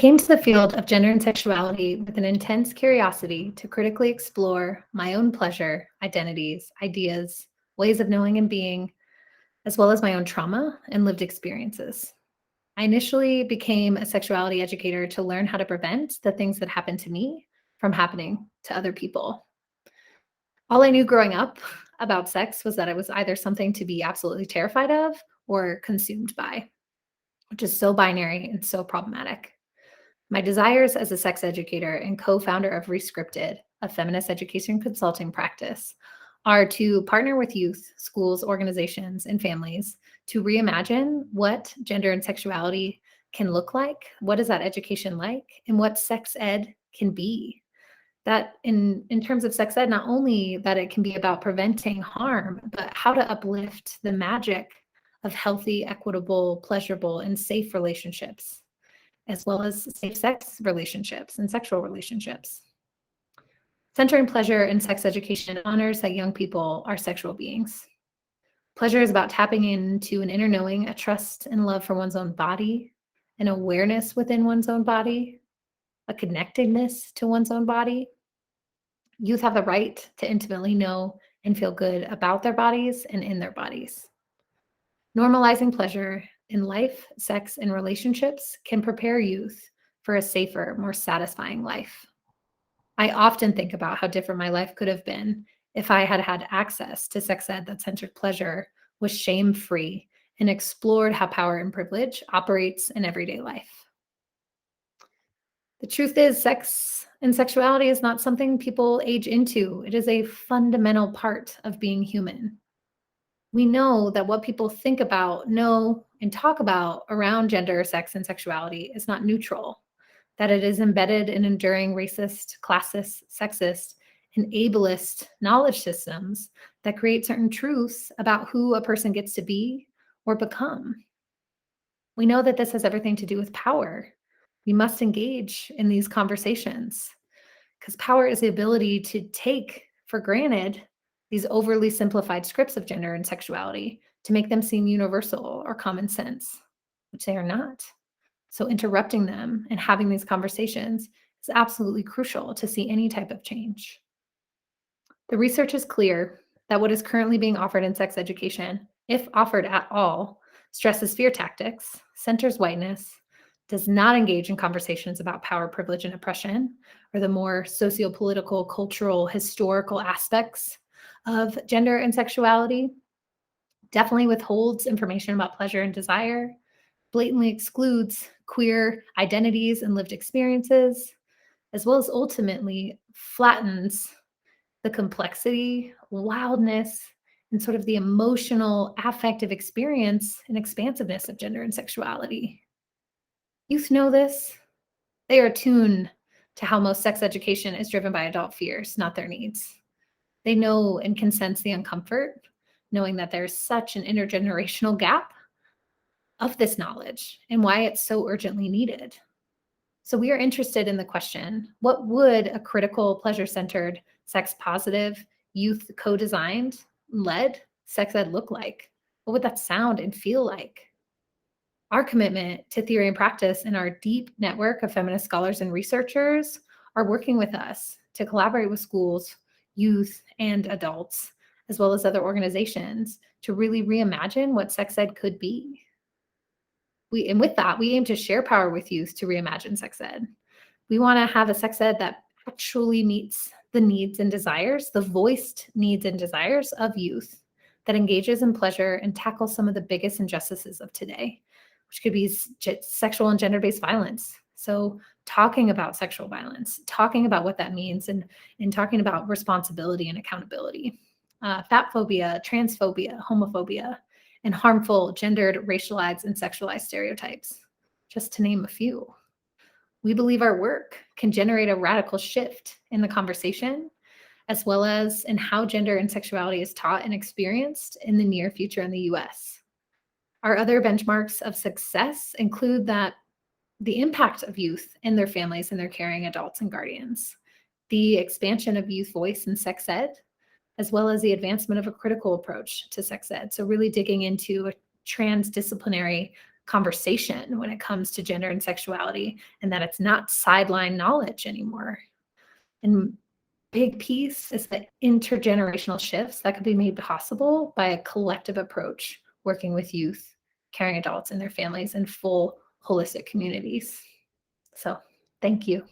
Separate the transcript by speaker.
Speaker 1: came to the field of gender and sexuality with an intense curiosity to critically explore my own pleasure, identities, ideas, ways of knowing and being, as well as my own trauma and lived experiences. I initially became a sexuality educator to learn how to prevent the things that happened to me from happening to other people. All I knew growing up about sex was that it was either something to be absolutely terrified of or consumed by, which is so binary and so problematic. My desires as a sex educator and co-founder of Rescripted, a feminist education consulting practice, are to partner with youth, schools, organizations, and families to reimagine what gender and sexuality can look like, what is that education like, and what sex ed can be. That in terms of sex ed, not only that it can be about preventing harm, but how to uplift the magic of healthy, equitable, pleasurable, and safe relationships, as well as safe sex relationships and sexual relationships. Centering pleasure in sex education honors that young people are sexual beings. Pleasure is about tapping into an inner knowing, a trust and love for one's own body, an awareness within one's own body, a connectedness to one's own body. Youth have the right to intimately know and feel good about their bodies and in their bodies. Normalizing pleasure in life, sex, and relationships can prepare youth for a safer, more satisfying life. I often think about how different my life could have been if I had had access to sex ed that centered pleasure, was shame-free, and explored how power and privilege operates in everyday life. The truth is, sex and sexuality is not something people age into. It is a fundamental part of being human. We know that what people think about, know, and talk about around gender, sex, and sexuality is not neutral, that it is embedded in enduring racist, classist, sexist, and ableist knowledge systems that create certain truths about who a person gets to be or become. We know that this has everything to do with power. We must engage in these conversations because power is the ability to take for granted these overly simplified scripts of gender and sexuality to make them seem universal or common sense, which they are not. So interrupting them and having these conversations is absolutely crucial to see any type of change. The research is clear that what is currently being offered in sex education, if offered at all, stresses fear tactics, centers whiteness, does not engage in conversations about power, privilege, and oppression, or the more socio-political, cultural, historical aspects of gender and sexuality, definitely withholds information about pleasure and desire, blatantly excludes queer identities and lived experiences, as well as ultimately flattens the complexity, wildness, and sort of the emotional, affective experience and expansiveness of gender and sexuality. Youth know this. They are attuned to how most sex education is driven by adult fears, not their needs. They know and can sense the uncomfort, knowing that there's such an intergenerational gap of this knowledge and why it's so urgently needed. So we are interested in the question, what would a critical, pleasure-centered, sex-positive, youth co-designed, led sex ed look like? What would that sound and feel like? Our commitment to theory and practice and our deep network of feminist scholars and researchers are working with us to collaborate with schools, youth, and adults, as well as other organizations, to really reimagine what sex ed could be. And with that, we aim to share power with youth to reimagine sex ed. We want to have a sex ed that actually meets the needs and desires, the voiced needs and desires of youth, that engages in pleasure and tackles some of the biggest injustices of today, which could be sexual and gender-based violence. So talking about sexual violence, talking about what that means, and talking about responsibility and accountability. Fat phobia, transphobia, homophobia, and harmful gendered, racialized, and sexualized stereotypes, just to name a few. We believe our work can generate a radical shift in the conversation, as well as in how gender and sexuality is taught and experienced in the near future in the US. Our other benchmarks of success include that the impact of youth and their families and their caring adults and guardians, the expansion of youth voice in sex ed, as well as the advancement of a critical approach to sex ed. So really digging into a transdisciplinary conversation when it comes to gender and sexuality, and that it's not sideline knowledge anymore. And big piece is the intergenerational shifts that could be made possible by a collective approach, working with youth, caring adults and their families, and full holistic communities. So thank you.